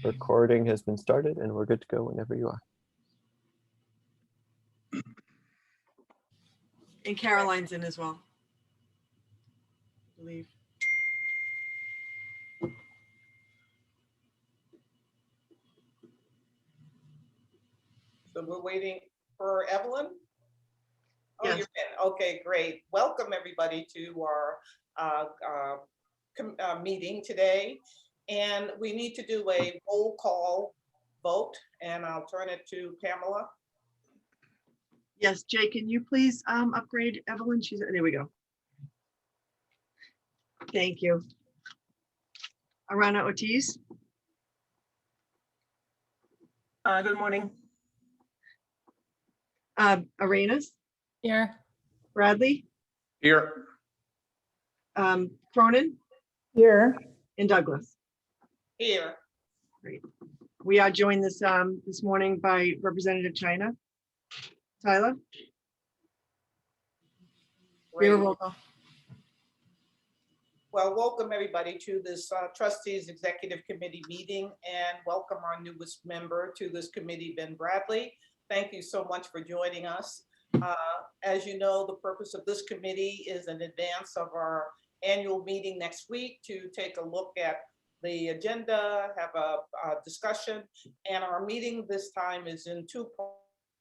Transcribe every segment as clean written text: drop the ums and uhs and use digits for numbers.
Recording has been started and we're good to go whenever you are. And Caroline's in as well, I believe. So we're waiting for Evelyn? Oh, Yes. you're in. Okay, great. Welcome everybody to our meeting today. And we need to do a roll call vote, and I'll turn it to Pamela. Yes, Jay, can you please upgrade Evelyn? There we go. Thank you. Arana Ortiz, Good morning. Arenas, Here. Bradley, Here. Cronin, Here. and Douglas. Here. Great. We are joined this morning by Representative China. Tyler. We have a roll call. Well, welcome everybody to this Trustees Executive Committee meeting, and welcome our newest member to this committee, Ben Bradley. Thank you so much for joining us. As you know, the purpose of this committee is in advance of our annual meeting next week to take a look at the agenda, have a discussion, and our meeting this time is in two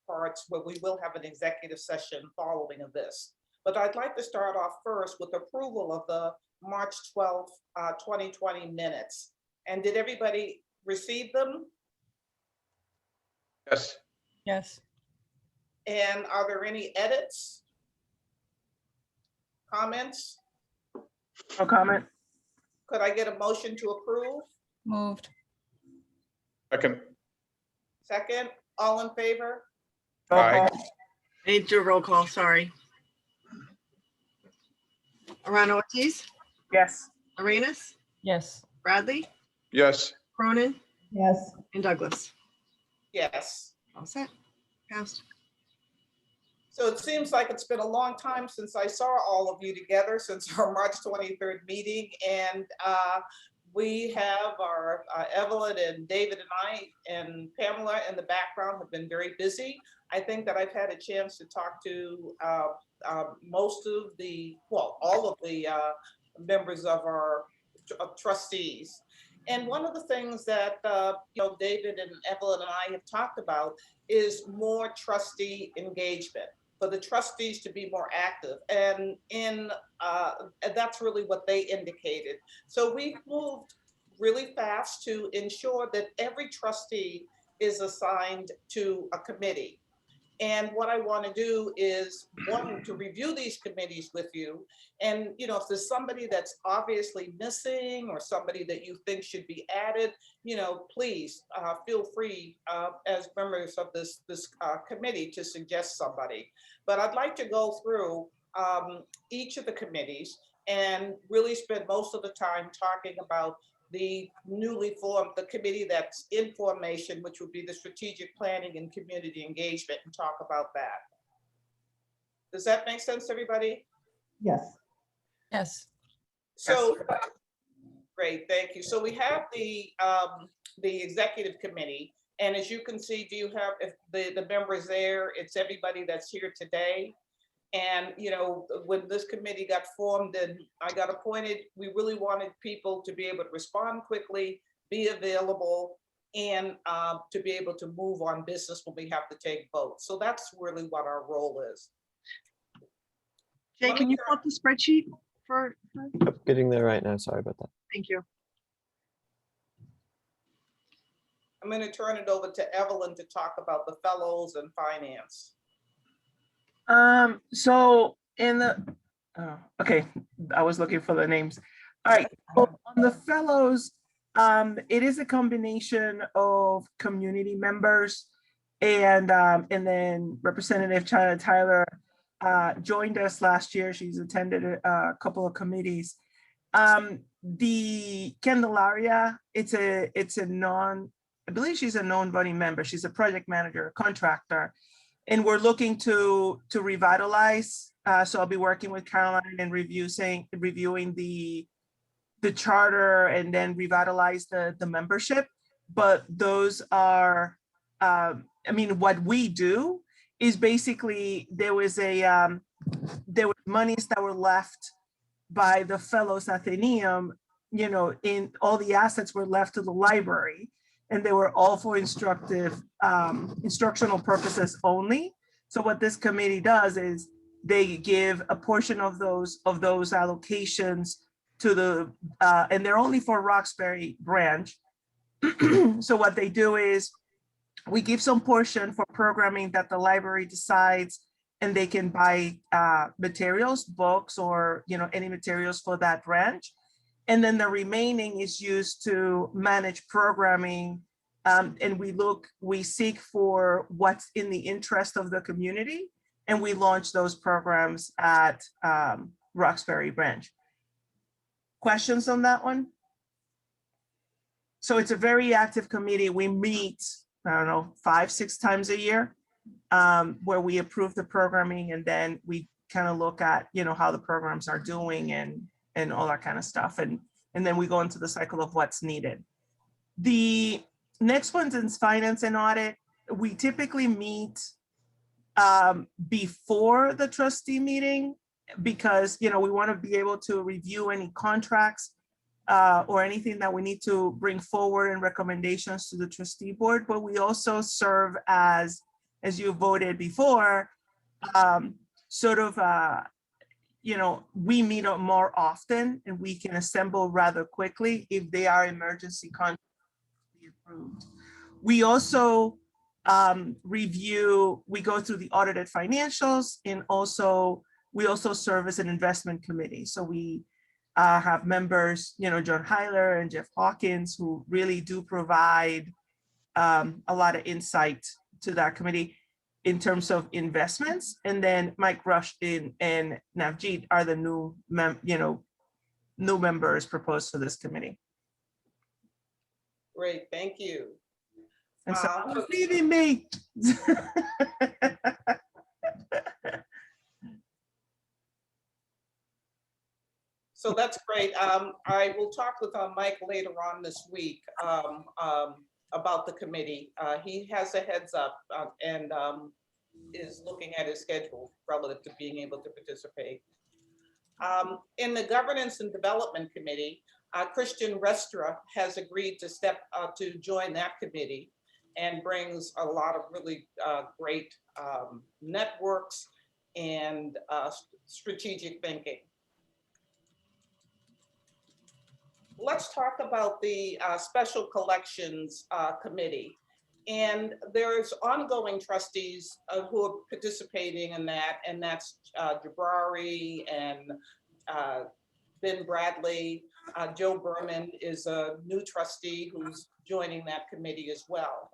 parts where we will have an executive session following of this. But I'd like to start off first with approval of the March 12th, 2020 minutes. And did everybody receive them? Yes. Yes. And are there any edits? Comments? No comment. Could I get a motion to approve? Moved. Second. Second, all in favor? Aye. I need to do a roll call, sorry. Arana Ortiz, Yes. Arenas, Yes. Bradley, Yes. Cronin, Yes. and Douglas. Yes. All set. Passed. So it seems like it's been a long time since I saw all of you together, since our March 23rd meeting. And we have our Evelyn and David and I and Pamela in the background have been very busy. I think that I've had a chance to talk to most of the, well, all of the members of our trustees. And one of the things that David and Evelyn and I have talked about is more trustee engagement, for the trustees to be more active. And that's really what they indicated. So we've moved really fast to ensure that every trustee is assigned to a committee. And what I want to do is, one, to review these committees with you. And, if there's somebody that's obviously missing or somebody that you think should be added, please feel free as members of this committee to suggest somebody. But I'd like to go through each of the committees and really spend most of the time talking about the newly formed, the committee that's in formation, which would be the strategic planning and community engagement, and talk about that. Does that make sense, everybody? Yes. Yes. So, great, thank you. So we have the executive committee, and as you can see, do you have, if the members there, it's everybody that's here today. And, when this committee got formed and I got appointed, we really wanted people to be able to respond quickly, be available, and to be able to move on business when we have to take votes. So that's really what our role is. Jay, can you pull up the spreadsheet for? Yep, getting there right now. Sorry about that. Thank you. I'm going to turn it over to Evelyn to talk about the fellows and finance. So in the, okay, I was looking for the names. All right, so on the fellows, it is a combination of community members and then Representative China Tyler joined us last year. She's attended a couple of committees. The Candelaria, it's a I believe she's a non-voting member. She's a project manager, a contractor. And we're looking to revitalize. So I'll be working with Caroline and reviewing the charter and then revitalize the membership. but those are, I mean, what we do is basically there was monies that were left by the fellows Athenaeum, you know, in all the assets were left to the library, and they were all for instructional purposes only. So what this committee does is they give a portion of those allocations to the, and they're only for Roxbury branch. So what they do is we give some portion for programming that the library decides, and they can buy materials, books, or, you know, any materials for that branch. And then the remaining is used to manage programming. And we seek for what's in the interest of the community, and we launch those programs at Roxbury branch. Questions on that one? So it's a very active committee. We meet, I don't know, 5-6 times a year, where we approve the programming, and then we kind of look at, you know, how the programs are doing and all that kind of stuff. And then we go into the cycle of what's needed. The next one's in finance and audit. We typically meet before the trustee meeting, because, you know, we want to be able to review any contracts or anything that we need to bring forward and recommendations to the trustee board. But we also serve as you voted before, sort of, you know, we meet up more often, and we can assemble rather quickly if they are emergency contracts approved. We also review, we go through the audited financials, and we also serve as an investment committee. So we have members, you know, John Heiler and Jeff Hawkins, who really do provide a lot of insight to that committee in terms of investments. And then Mike Rushton and Navjeet are the new members proposed to this committee. Great, thank you. And so who's leaving me? So that's great. I will talk with Mike later on this week about the committee. He has a heads up and is looking at his schedule relative to being able to participate. In the Governance and Development Committee, Christian Restra has agreed to to join that committee, and brings a lot of really great networks and strategic thinking. Let's talk about the Special Collections Committee. And there's ongoing trustees who are participating in that, and that's Jabrari and Ben Bradley. Joe Berman is a new trustee who's joining that committee as well.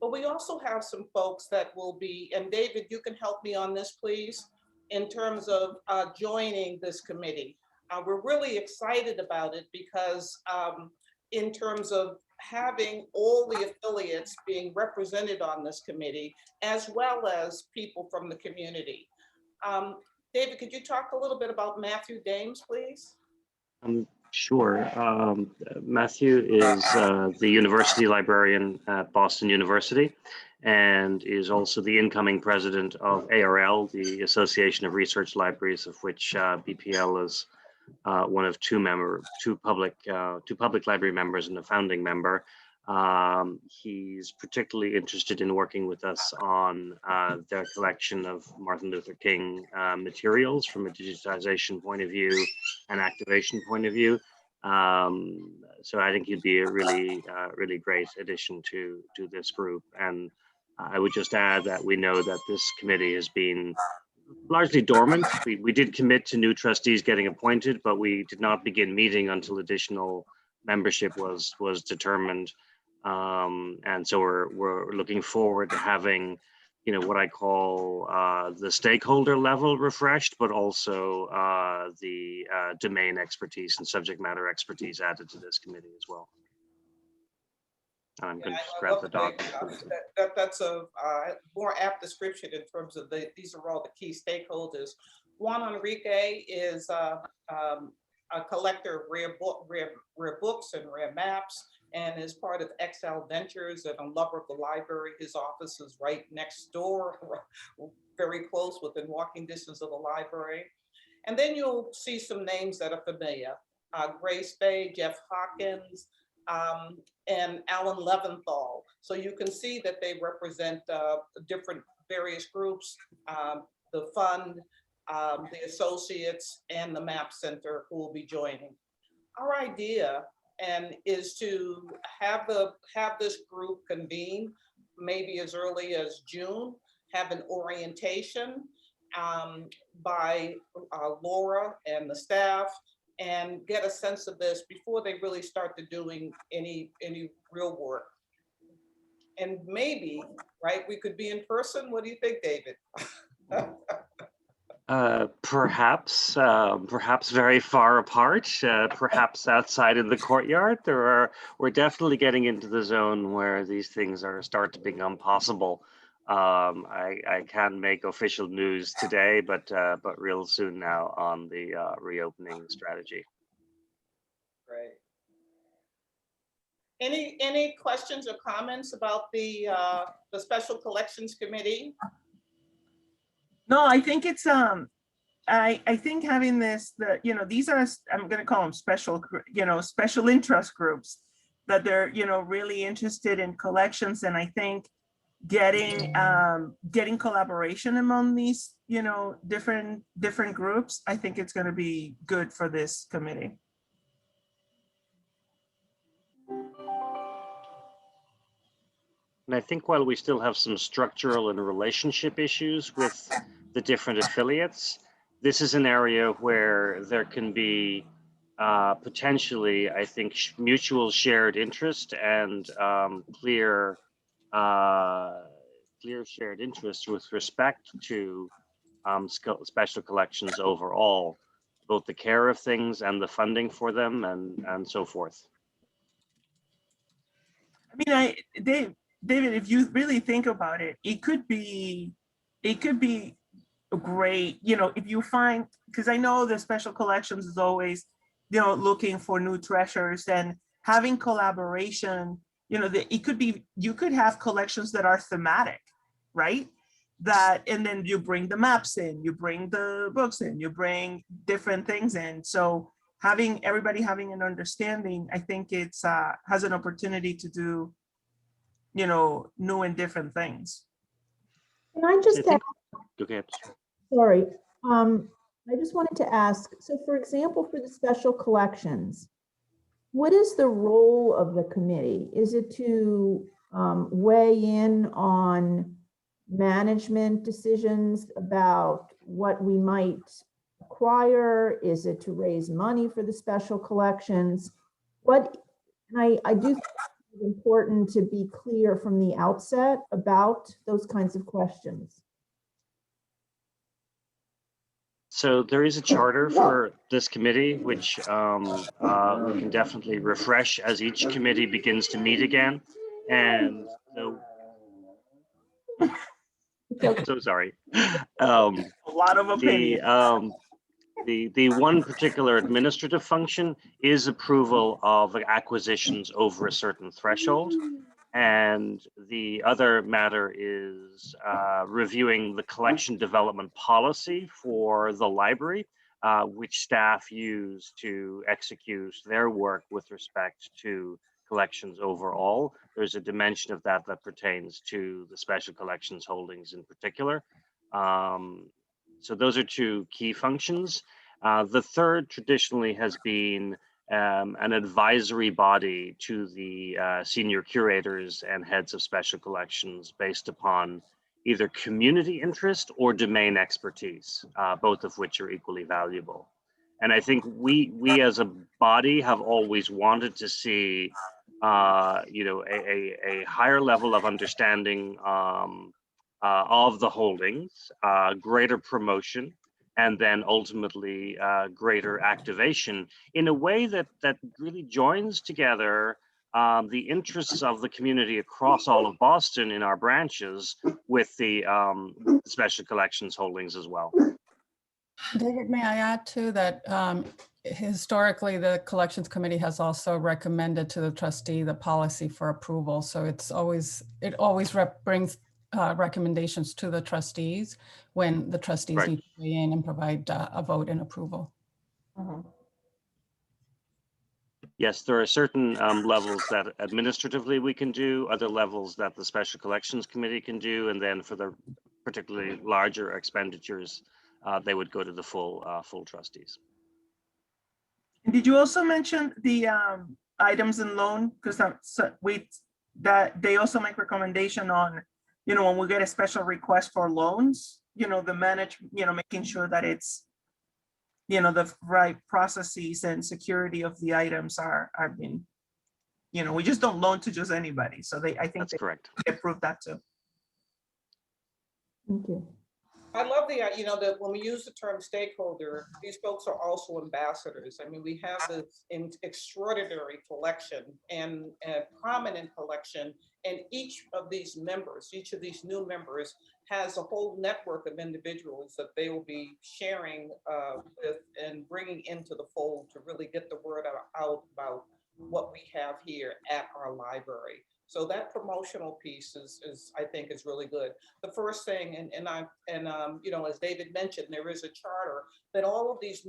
But we also have some folks that will be, and David, you can help me on this, please, in terms of joining this committee. We're really excited about it because in terms of having all the affiliates being represented on this committee, as well as people from the community. David, could you talk a little bit about Matthew Dames, please? Sure. Matthew is the university librarian at Boston University, and is also the incoming president of ARL, the Association of Research Libraries, of which BPL is one of two public library members and a founding member. He's particularly interested in working with us on their collection of Martin Luther King materials from a digitization point of view and activation point of view. So I think he'd be a really great addition to this group. And I would just add that we know that this committee has been largely dormant. We did commit to new trustees getting appointed, but we did not begin meeting until additional membership was determined. And so we're looking forward to having, you know, what I call the stakeholder level refreshed, but also the domain expertise and subject matter expertise added to this committee as well. I'm going to grab the dog. That's a more apt description in terms of these are all the key stakeholders. Juan Enrique is a collector of rare books and rare maps, and is part of XL Ventures and a lover of the library. His office is right next door, very close, within walking distance of the library. And then you'll see some names that are familiar. Grace Bay, Jeff Hawkins, and Alan Leventhal. So you can see that they represent different various groups, the fund, the associates, and the MAP Center who will be joining. Our idea is to have this group convene maybe as early as June, have an orientation by Laura and the staff, and get a sense of this before they really start to doing any real work. And maybe, right, we could be in person. What do you think, David? Perhaps very far apart, perhaps outside in the courtyard. We're definitely getting into the zone where these things start to become possible. I can make official news today, but real soon now on the reopening strategy. Great. Any questions or comments about the Special Collections Committee? No, I think it's I think having this, these are, I'm going to call them special interest groups, that they're really interested in collections, and I think getting collaboration among these different groups, I think it's going to be good for this committee. And I think while we still have some structural and relationship issues with the different affiliates, this is an area where there can be potentially, I think, mutual shared interest and clear shared interest with respect to special collections overall, both the care of things and the funding for them and so forth. I mean, David, if you really think about it, it could be great, if you find, because I know the special collections is always, looking for new treasures, and having collaboration, it could be, you could have collections that are thematic, right? And then you bring the maps in, you bring the books in, you bring different things in. So everybody having an understanding, I think it's has an opportunity to do, new and different things. Can I just ask, Okay. sorry, I just wanted to ask, so for example, for the special collections, what is the role of the committee? Is it to weigh in on management decisions about what we might acquire? Is it to raise money for the special collections? I do think it's important to be clear from the outset about those kinds of questions. So there is a charter for this committee, which we can definitely refresh as each committee begins to meet again. And so sorry. A lot of opinions. The one particular administrative function is approval of acquisitions over a certain threshold. And the other matter is reviewing the collection development policy for the library, which staff use to execute their work with respect to collections overall. There's a dimension of that pertains to the special collections holdings in particular. So those are two key functions. The third traditionally has been an advisory body to the senior curators and heads of special collections based upon either community interest or domain expertise, both of which are equally valuable. And I think we as a body have always wanted to see a higher level of understanding of the holdings, greater promotion, and then ultimately greater activation in a way that really joins together the interests of the community across all of Boston in our branches with the special collections holdings as well. David, may I add to that? historically, the collections committee has also recommended to the trustee the policy for approval. So it always brings recommendations to the trustees when the trustees Right. need to weigh in and provide a vote and approval. Yes, there are certain levels that administratively we can do, other levels that the Special Collections Committee can do, and then for the particularly larger expenditures, they would go to the full trustees. And did you also mention the items in loan? Because that they also make recommendation on, when we get a special request for loans, the making sure that it's, the right processes and security of the items are being, we just don't loan to just anybody. So I think That's correct. they approved that too. Thank you. I love that when we use the term stakeholder, these folks are also ambassadors. I mean, we have this extraordinary collection and a prominent collection, and each of these new members has a whole network of individuals that they will be sharing with and bringing into the fold to really get the word out about what we have here at our library. So that promotional piece is I think is really good. The first thing, as David mentioned, there is a charter that all of these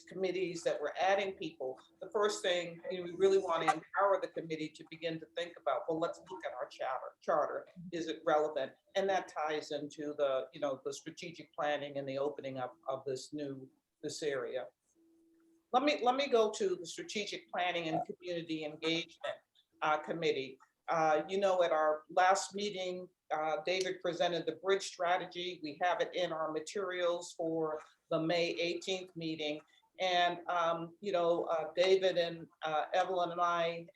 committees that we're adding people, the first thing we really want to empower the committee to begin to think about, well, let's look at our charter. Is it relevant? And that ties into the strategic planning and the opening up of this area. Let me go to the strategic planning and community engagement committee. At our last meeting, David presented the bridge strategy. We have it in our materials for the May 18th meeting. And, David and Evelyn and I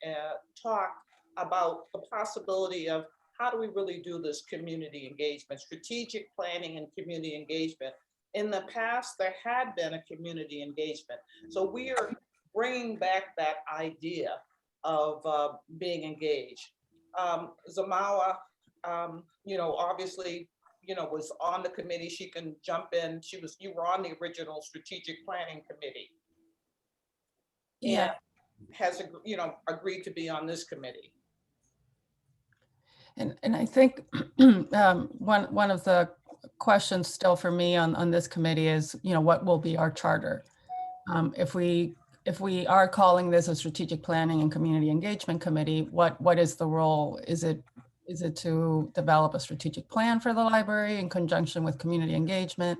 talked about the possibility of how do we really do this community engagement, strategic planning and community engagement. In the past, there had been a community engagement. So we are bringing back that idea of being engaged. Zamawa, obviously, was on the committee. She can jump in. You were on the original strategic planning committee. Yeah. And has, agreed to be on this committee. And I think one of the questions still for me on this committee is, what will be our charter? If we are calling this a strategic planning and community engagement committee, what is the role? Is it to develop a strategic plan for the library in conjunction with community engagement?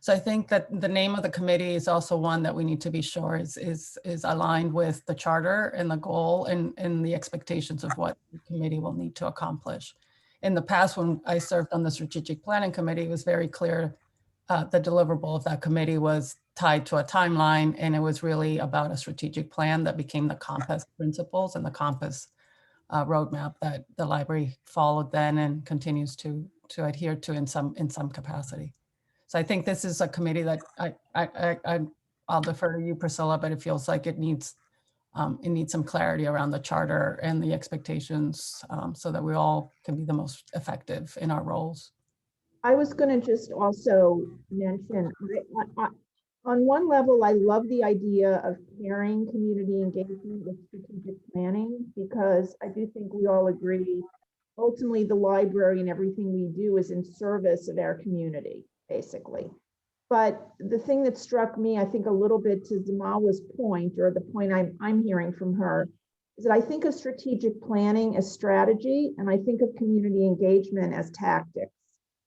So I think that the name of the committee is also one that we need to be sure is aligned with the charter and the goal and the expectations of what the committee will need to accomplish. In the past, when I served on the strategic planning committee, it was very clear the deliverable of that committee was tied to a timeline, and it was really about a strategic plan that became the Compass principles and the Compass roadmap that the library followed then and continues to adhere to in some capacity. So I think this is a committee that I'll defer to you, Priscilla, but it feels like it needs some clarity around the charter and the expectations so that we all can be the most effective in our roles. I was going to just also mention, on one level, I love the idea of pairing community engagement with strategic planning, because I do think we all agree, ultimately the library and everything we do is in service of our community, basically. But the thing that struck me, I think a little bit to Zamawa's point, or the point I'm hearing from her, is that I think of strategic planning as strategy, and I think of community engagement as tactics,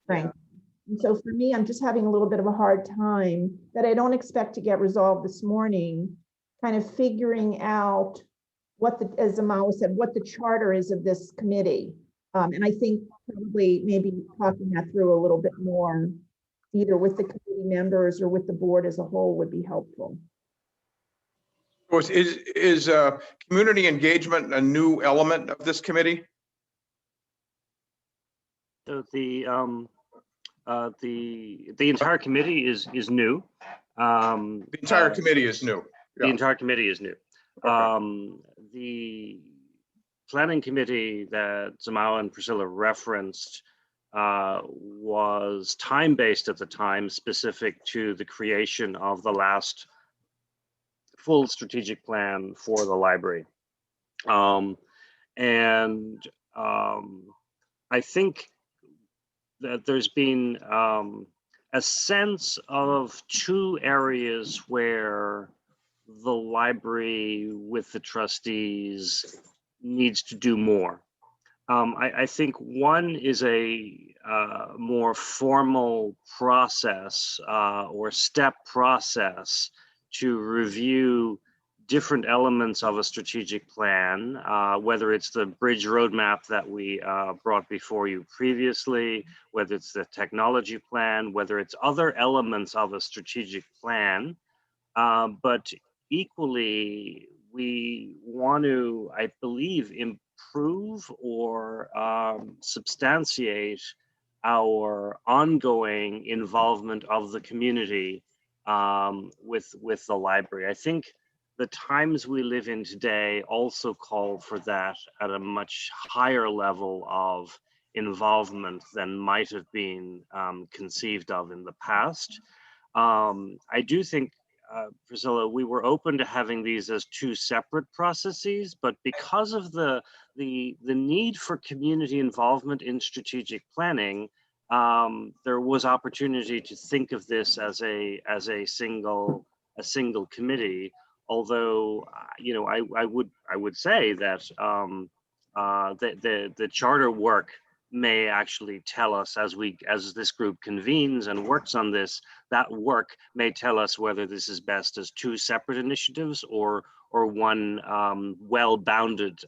frankly. Yeah. And so for me, I'm just having a little bit of a hard time that I don't expect to get resolved this morning, kind of figuring out what as Zamawa said, what the charter is of this committee. And I think probably maybe talking that through a little bit more, either with the committee members or with the board as a whole, would be helpful. Is community engagement a new element of this committee? So the entire committee is new. The entire committee is new. Yeah. The entire committee is new. Okay. The planning committee that Zamawa and Priscilla referenced was time-based at the time, specific to the creation of the last full strategic plan for the library. And I think that there's been a sense of two areas where the library with the trustees needs to do more. I think one is a more formal process or step process to review different elements of a strategic plan, whether it's the bridge roadmap that we brought before you previously, whether it's the technology plan, whether it's other elements of a strategic plan. But equally, we want to, I believe, improve or substantiate our ongoing involvement of the community with the library. I think the times we live in today also call for that at a much higher level of involvement than might have been conceived of in the past. I do think, Priscilla, we were open to having these as two separate processes, but because of the need for community involvement in strategic planning, there was opportunity to think of this as a single committee. Although, you know, I would say that the charter work may actually tell us as this group convenes and works on this, that work may tell us whether this is best as two separate initiatives or one well-bounded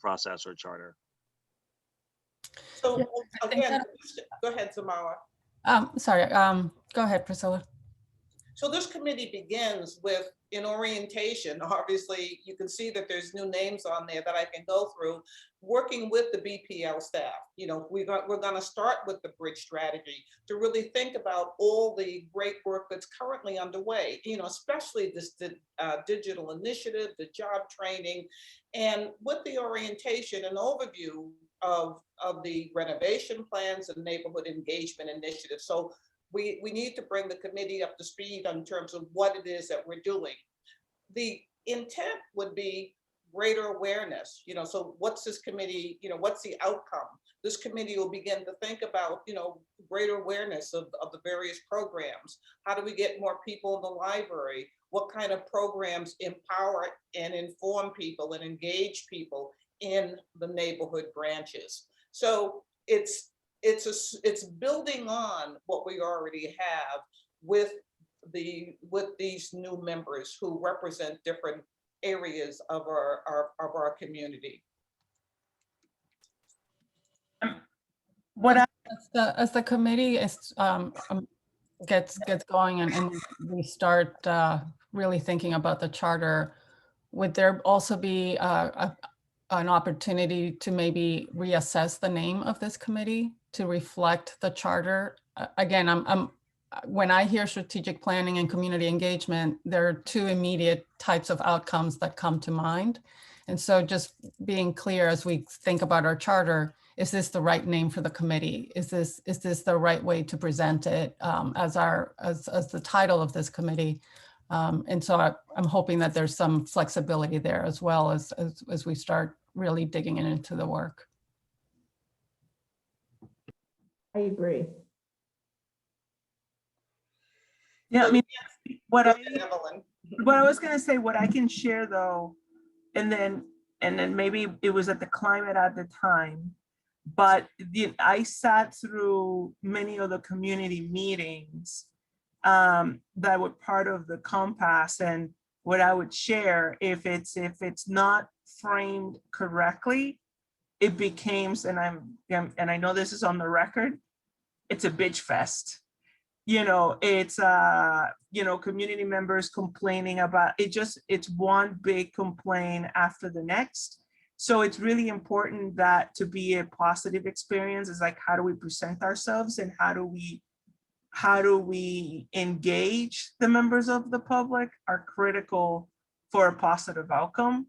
process or charter. So I think again, that- go ahead, Samara. Sorry, go ahead, Priscilla. So this committee begins with an orientation. Obviously, you can see that there's new names on there that I can go through, working with the BPL staff. You know, we're going to start with the bridge strategy to really think about all the great work that's currently underway, you know, especially this digital initiative, the job training, and with the orientation and overview of the renovation plans and neighborhood engagement initiatives. So we need to bring the committee up to speed in terms of what it is that we're doing. The intent would be greater awareness, you know, so what's this committee, you know, what's the outcome? This committee will begin to think about, you know, greater awareness of the various programs. How do we get more people in the library? What kind of programs empower and inform people and engage people in the neighborhood branches? So it's building on what we already have with these new members who represent different areas of our community. As the committee is gets going and we start really thinking about the charter, would there also be an opportunity to maybe reassess the name of this committee to reflect the charter? Again, when I hear strategic planning and community engagement, there are two immediate types of outcomes that come to mind. And so just being clear as we think about our charter, is this the right name for the committee? Is this the right way to present it as the title of this committee? And so I'm hoping that there's some flexibility there as well as we start really digging into the work. I agree. Yeah, I mean, what I was going to say, what I can share though, and then maybe it was at the climate at the time, but I sat through many of the community meetings that were part of the compass, and what I would share, if it's not framed correctly, it becomes, and I know this is on the record, it's a bitch fest. You know, it's you know, community members complaining about it, it's one big complaint after the next. So it's really important that to be a positive experience is like, how do we present ourselves and how do we engage the members of the public are critical for a positive outcome.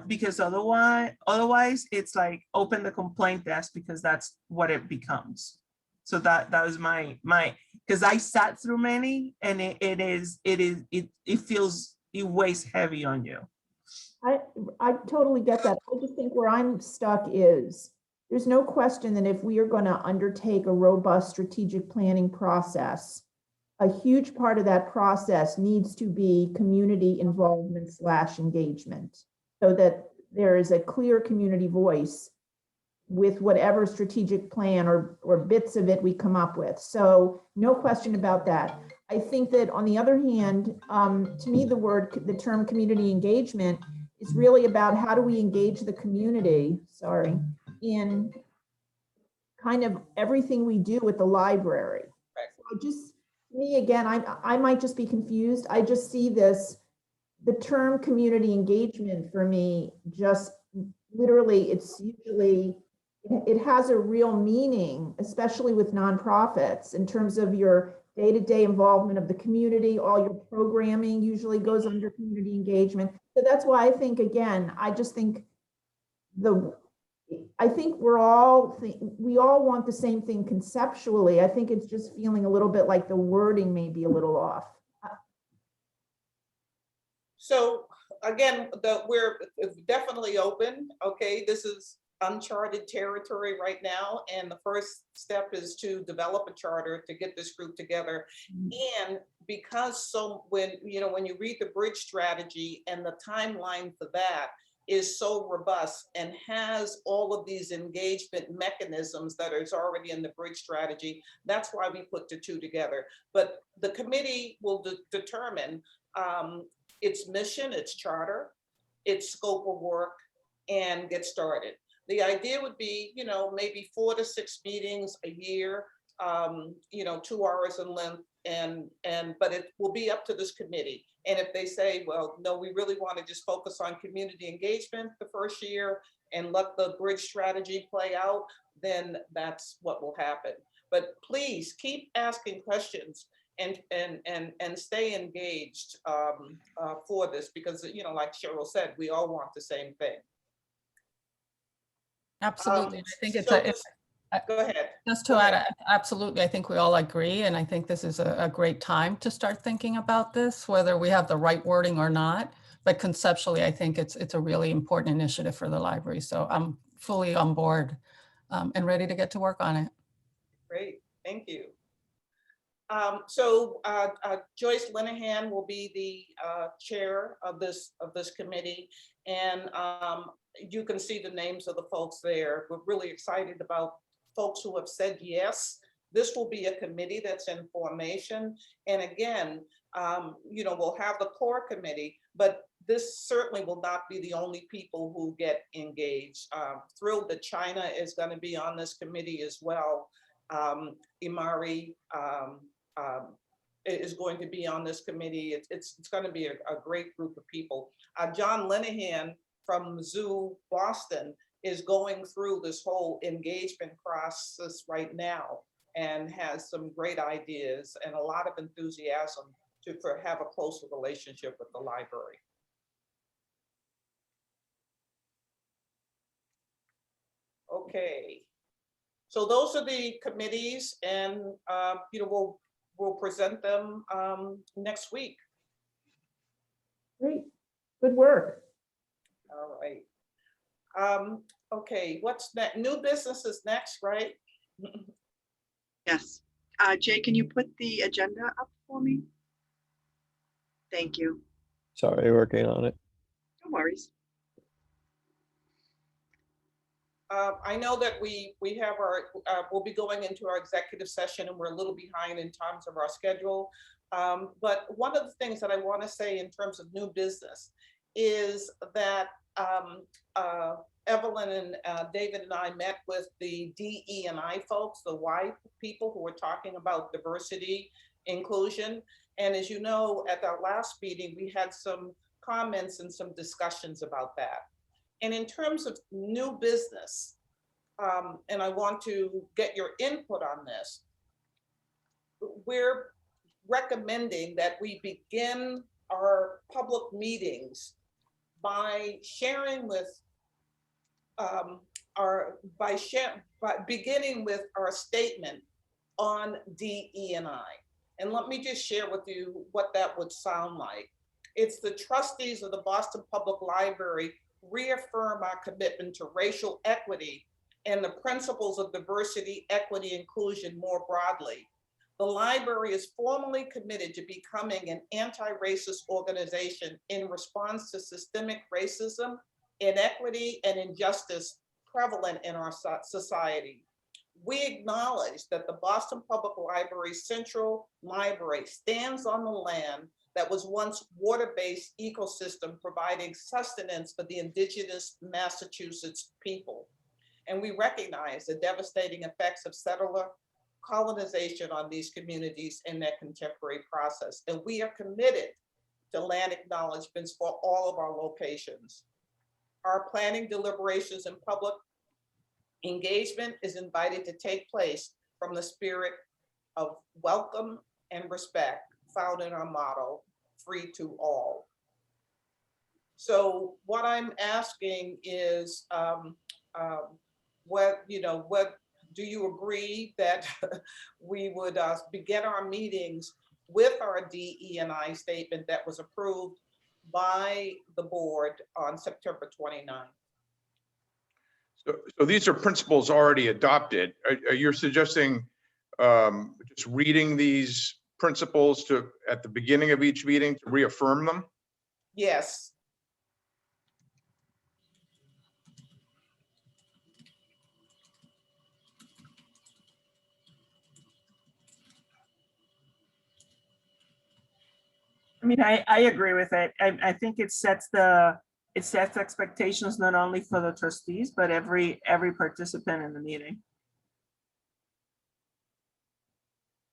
Because otherwise it's like open the complaint desk, because that's what it becomes. So that was my, because I sat through many and it feels, it weighs heavy on you. I totally get that. I just think where I'm stuck is, there's no question that if we are going to undertake a robust strategic planning process, a huge part of that process needs to be community involvement / engagement, so that there is a clear community voice with whatever strategic plan or bits of it we come up with. So no question about that. I think that on the other hand, to me, the term community engagement is really about how do we engage the community, in kind of everything we do with the library. So just, me again, I might just be confused. I just see the term community engagement for me, just literally, it's usually, it has a real meaning, especially with nonprofits, in terms of your day-to-day involvement of the community. All your programming usually goes under community engagement. So that's why I think, again, I just think I think we all want the same thing conceptually. I think it's just feeling a little bit like the wording may be a little off. So again, we're definitely open. Okay, this is uncharted territory right now, and the first step is to develop a charter to get this group together. And because when you read the bridge strategy, and the timeline for that is so robust and has all of these engagement mechanisms that is already in the bridge strategy, that's why we put the two together. But the committee will determine its mission, its charter, its scope of work, and get started. The idea would be, maybe 4 to 6 meetings a year, 2 hours in length, but it will be up to this committee. And if they say, well, no, we really want to just focus on community engagement the first year and let the bridge strategy play out, then that's what will happen. But please keep asking questions and stay engaged for this, because, like Cheryl said, we all want the same thing. Absolutely. I think it's go ahead. Just to add, absolutely, I think we all agree, and I think this is a great time to start thinking about this, whether we have the right wording or not. But conceptually, I think it's a really important initiative for the library. So I'm fully on board and ready to get to work on it. Great, thank you. Joyce Linehan will be the chair of this committee, and you can see the names of the folks there. We're really excited about folks who have said yes. This will be a committee that's in formation, and again, we'll have the core committee, but this certainly will not be the only people who get engaged. Thrilled that China is going to be on this committee as well. Imari is going to be on this committee. It's going to be a great group of people. John Linehan from Mizzou, Boston, is going through this whole engagement process right now and has some great ideas and a lot of enthusiasm to have a closer relationship with the library. Okay, so those are the committees, and we'll present them next week. Great, good work. All right. Okay, what's next? New business is next, right? Yes. Jay, can you put the agenda up for me? Thank you. Sorry, working on it. No worries. I know that we have we'll be going into our executive session, and we're a little behind in terms of our schedule. But one of the things that I want to say in terms of new business is that Evelyn and David and I met with the DE&I folks, the Y people who were talking about diversity, inclusion. And as you know, at our last meeting, we had some comments and some discussions about that. And in terms of new business, and I want to get your input on this, we're recommending that we begin our public meetings by sharing with by beginning with our statement on DE&I. And let me just share with you what that would sound like. It's the trustees of the Boston Public Library reaffirm our commitment to racial equity and the principles of diversity, equity, inclusion more broadly. The library is formally committed to becoming an anti-racist organization in response to systemic racism, inequity, and injustice prevalent in our society. We acknowledge that the Boston Public Library's Central Library stands on the land that was once water-based ecosystem providing sustenance for the indigenous Massachusetts people. And we recognize the devastating effects of settler colonization on these communities in their contemporary process. And we are committed to land acknowledgements for all of our locations. Our planning, deliberations, and public engagement is invited to take place from the spirit of welcome and respect found in our motto, free to all. So what I'm asking is, what do you agree that we would begin our meetings with our DE&I statement that was approved by the board on September 29th? So these are principles already adopted. You're suggesting just reading these principles at the beginning of each meeting to reaffirm them? Yes. I mean, I agree with it. I think it sets expectations not only for the trustees, but every participant in the meeting.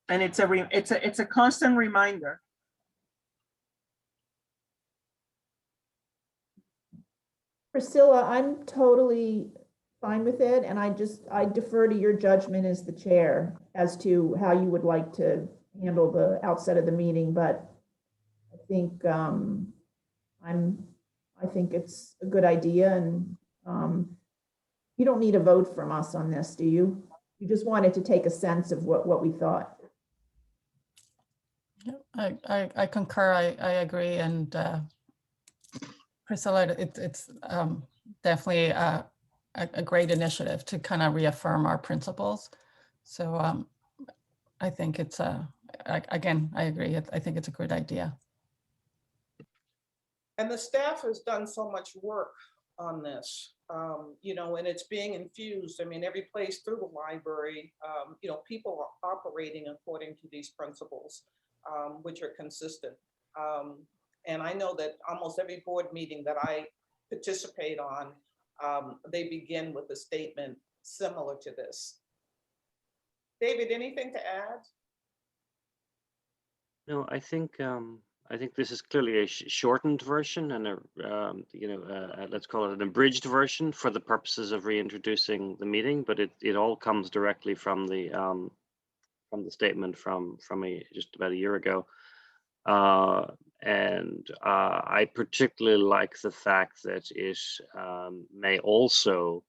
And it's a constant reminder. Priscilla, I'm totally fine with it, and I defer to your judgment as the chair as to how you would like to handle the outset of the meeting, but I think I think it's a good idea, and you don't need a vote from us on this, do you? You just wanted to take a sense of what we thought. I concur. I agree. And Priscilla, it's definitely a great initiative to kind of reaffirm our principles. So I think it's again, I agree. I think it's a good idea. And the staff has done so much work on this, and it's being infused. I mean, every place through the library, people are operating according to these principles, which are consistent. And I know that almost every board meeting that I participate on, they begin with a statement similar to this. David, anything to add? No, I think this is clearly a shortened version and let's call it an abridged version for the purposes of reintroducing the meeting, but it all comes directly from the statement from just about a year ago. And I particularly like the fact that it may also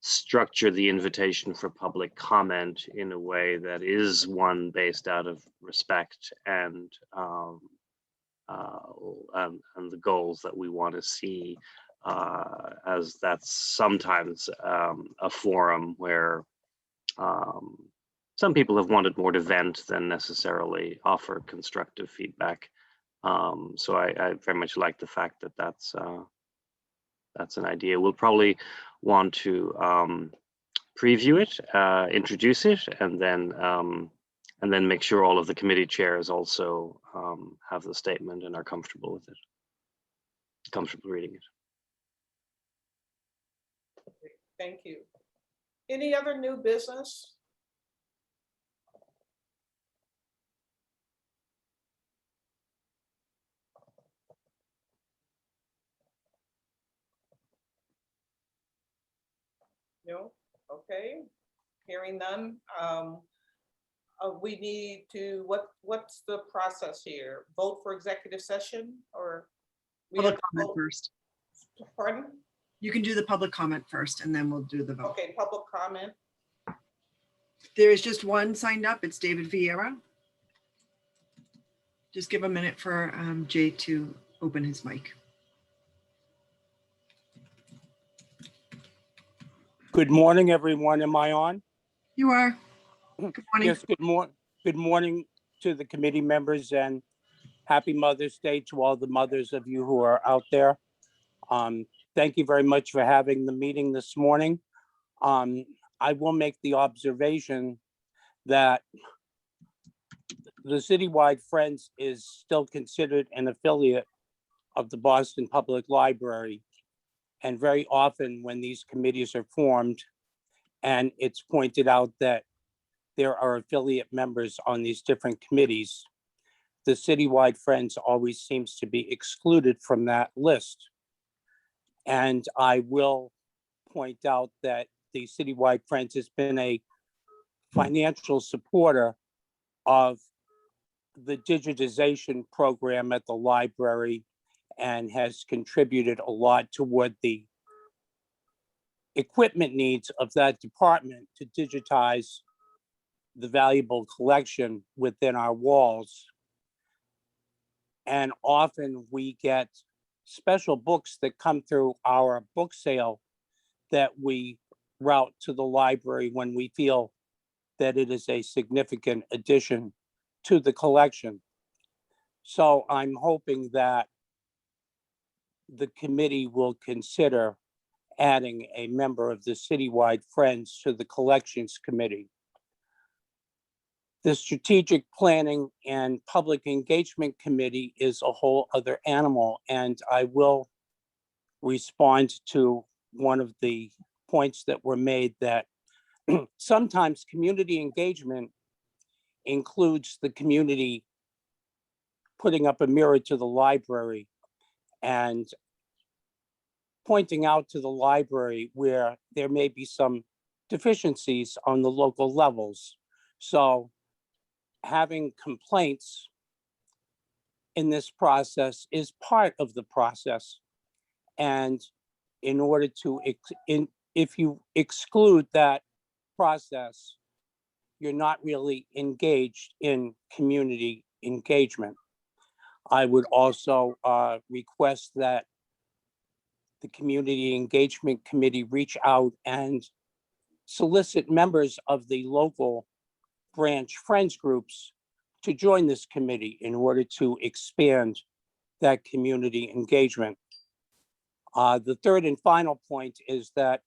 structure the invitation for public comment in a way that is one based out of respect and the goals that we want to see, as that's sometimes a forum where some people have wanted more to vent than necessarily offer constructive feedback. So I very much like the fact that that's an idea. We'll probably want to preview it, introduce it, and then make sure all of the committee chairs also have the statement and are comfortable with it, comfortable reading it. Thank you. Any other new business? No? Okay. Hearing none. We need to, what's the process here? Vote for executive session, or? we have Public to comment vote? first. Pardon? You can do the public comment first and then we'll do the vote. Okay, public comment. There is just one signed up. It's David Vieira. Just give a minute for Jay to open his mic. Good morning, everyone. Am I on? You are. Good morning. Yes, good morning to the committee members and happy Mother's Day to all the mothers of you who are out there. Thank you very much for having the meeting this morning. I will make the observation that the Citywide Friends is still considered an affiliate of the Boston Public Library. And very often when these committees are formed and it's pointed out that there are affiliate members on these different committees, the Citywide Friends always seems to be excluded from that list. And I will point out that the Citywide Friends has been a financial supporter of the digitization program at the library and has contributed a lot toward the equipment needs of that department to digitize the valuable collection within our walls. And often we get special books that come through our book sale that we route to the library when we feel that it is a significant addition to the collection. So I'm hoping that the committee will consider adding a member of the Citywide Friends to the Collections Committee. The Strategic Planning and Public Engagement Committee is a whole other animal, and I will respond to one of the points that were made that sometimes community engagement includes the community putting up a mirror to the library and pointing out to the library where there may be some deficiencies on the local levels. So having complaints in this process is part of the process. And in order to, if you exclude that process, you're not really engaged in community engagement. I would also request that the Community Engagement Committee reach out and solicit members of the local branch friends groups to join this committee in order to expand that community engagement. The third and final point is that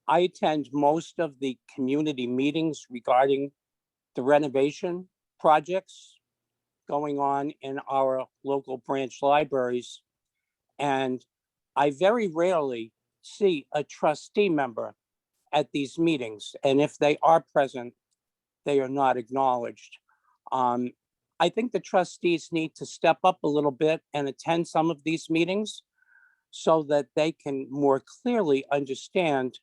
I attend most of the community meetings regarding the renovation projects going on in our local branch libraries. And I very rarely see a trustee member at these meetings. And if they are present, they are not acknowledged. I think the trustees need to step up a little bit and attend some of these meetings so that they can more clearly understand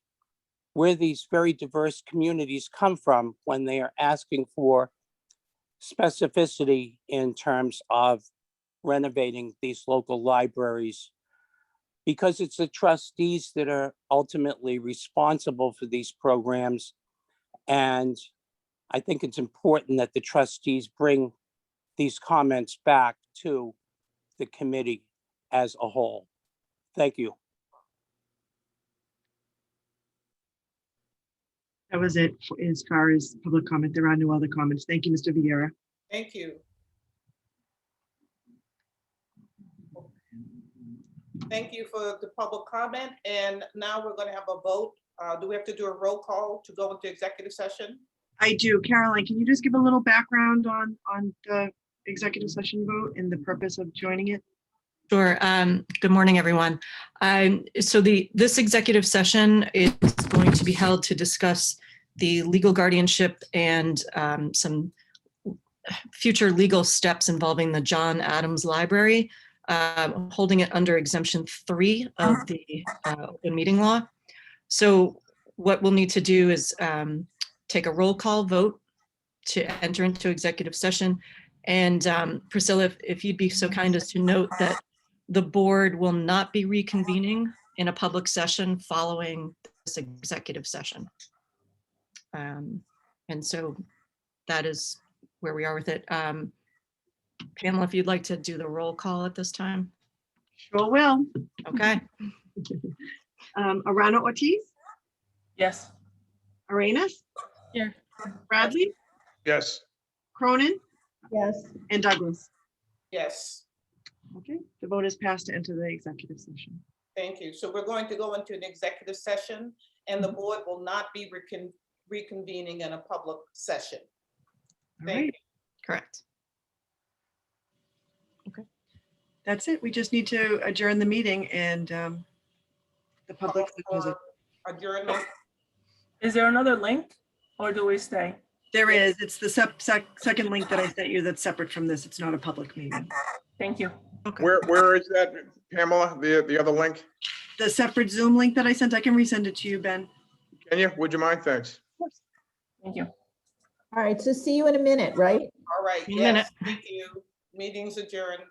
where these very diverse communities come from when they are asking for specificity in terms of renovating these local libraries, because it's the trustees that are ultimately responsible for these programs. And I think it's important that the trustees bring these comments back to the committee as a whole. Thank you. That was it as far as public comment. There are no other comments. Thank you, Mr. Vieira. Thank you. Thank you for the public comment. And now we're going to have a vote. Do we have to do a roll call to go into executive session? I do. Caroline, can you just give a little background on the executive session vote and the purpose of joining it? Sure. Good morning, everyone. So this executive session is going to be held to discuss the legal guardianship and some future legal steps involving the John Adams Library, holding it under exemption 3 of the open meeting law. So what we'll need to do is take a roll call vote to enter into executive session. And Priscilla, if you'd be so kind as to note that the board will not be reconvening in a public session following this executive session. And so that is where we are with it. Pamela, if you'd like to do the roll call at this time. Sure will. Okay. Arana Ortiz, Yes. Arenas, Here. Bradley, Yes, Cronin, Yes. and Douglas. Yes, Okay, the vote is passed to enter the executive session. thank you. So we're going to go into an executive session and the board will not be reconvening in a public session. All Thank right, Correct. that's it. We just need to adjourn the meeting and the public. Adjournment. Is there another link or do we stay? There is, it's the second link that I sent you that's separate from this. It's not a public meeting. Thank you. Okay. where is that, Pamela, the other link? The separate Zoom link that I sent, I can resend it to you, Ben. Can you? Would you mind? Thanks. Thank you. All right, so see you in a minute, right? All right, In a minute. yes, thank you. Meeting's adjourned.